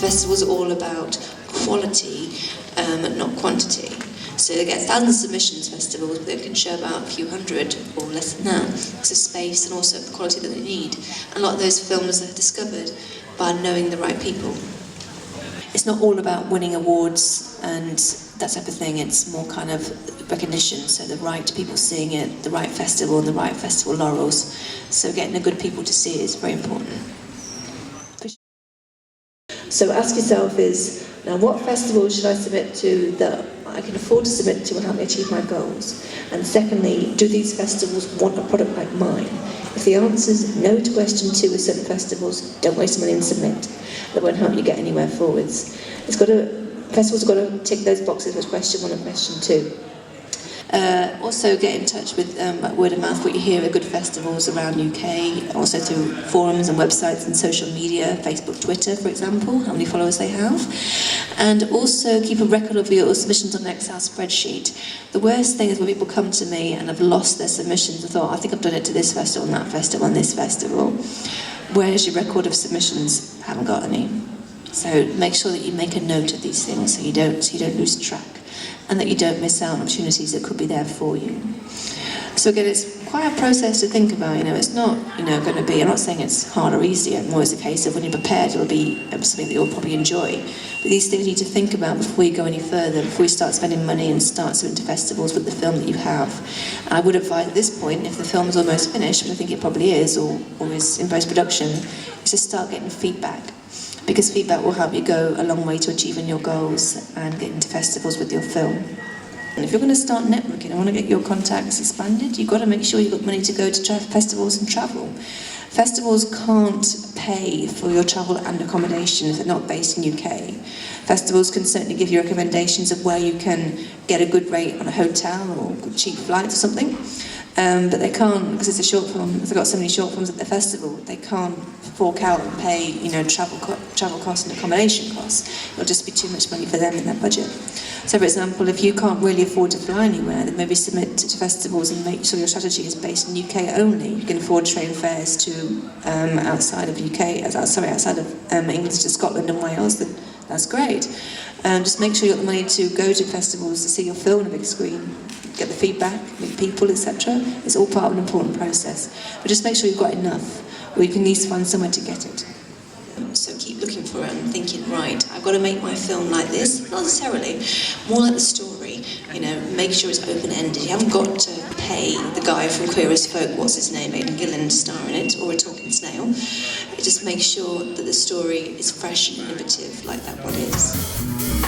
festival's all about quality, not quantity. So they get thousands of submissions, festivals, but they can show about a few hundred or less than that. It's a space and also the quality that they need. And a lot of those films are discovered by knowing the right people. It's not all about winning awards and that type of thing. It's more kind of recognition, so the right people seeing it, the right festival and the right festival laurels. So getting the good people to see it is very important. So ask yourself is, now what festival should I submit to that I can afford to submit to and help me achieve my goals? And secondly, do these festivals want a product like mine? If the answer is no to question 2 with certain festivals, don't waste money and submit. That won't help you get anywhere forwards. Festivals have got to tick those boxes with question 1 and question 2. Also get in touch with word of mouth, what you hear at good festivals around UK, also through forums and websites and social media, Facebook, Twitter, for example, how many followers they have. And also keep a record of your submissions on an Excel spreadsheet. The worst thing is when people come to me and have lost their submissions. I thought, I think I've done it to this festival and that festival and this festival. Where's your record of submissions? I haven't got any. So make sure that you make a note of these things so you don't lose track, and that you don't miss out on opportunities that could be there for you. So again, it's quite a process to think about. It's not going to be, I'm not saying it's hard or easy. It's always a case of when you're prepared, it'll be something that you'll probably enjoy. But these things you need to think about before you go any further, before you start spending money and start going to festivals with the film that you have. And I would advise at this point, if the film is almost finished, which I think it probably is, or is in post-production, is to start getting feedback. Because feedback will help you go a long way to achieving your goals and getting to festivals with your film. And if you're going to start networking and want to get your contacts expanded, you've got to make sure you've got money to go to festivals and travel. Festivals can't pay for your travel and accommodation if they're not based in UK. Festivals can certainly give you recommendations of where you can get a good rate on a hotel or cheap flights or something. But they can't, because it's a short film, they've got so many short films at the festival, they can't fork out and pay, travel costs and accommodation costs. It'll just be too much money for them in their budget. So for example, if you can't really afford to fly anywhere, then maybe submit to festivals and make sure your strategy is based in UK only. You can afford train fares to outside of England to Scotland and Wales. That's great. Just make sure you've got the money to go to festivals to see your film on a big screen, get the feedback, meet people, etc. It's all part of an important process. But just make sure you've got enough, or you can at least find somewhere to get it. So keep looking for it and thinking, right, I've got to make my film like this. Not necessarily, more like the story. Make sure it's open-ended. You haven't got to pay the guy from Queer as Folk, what's his name, Aidan Gillen, to star in it, or a talking snail. Just make sure that the story is fresh and innovative, like that one is.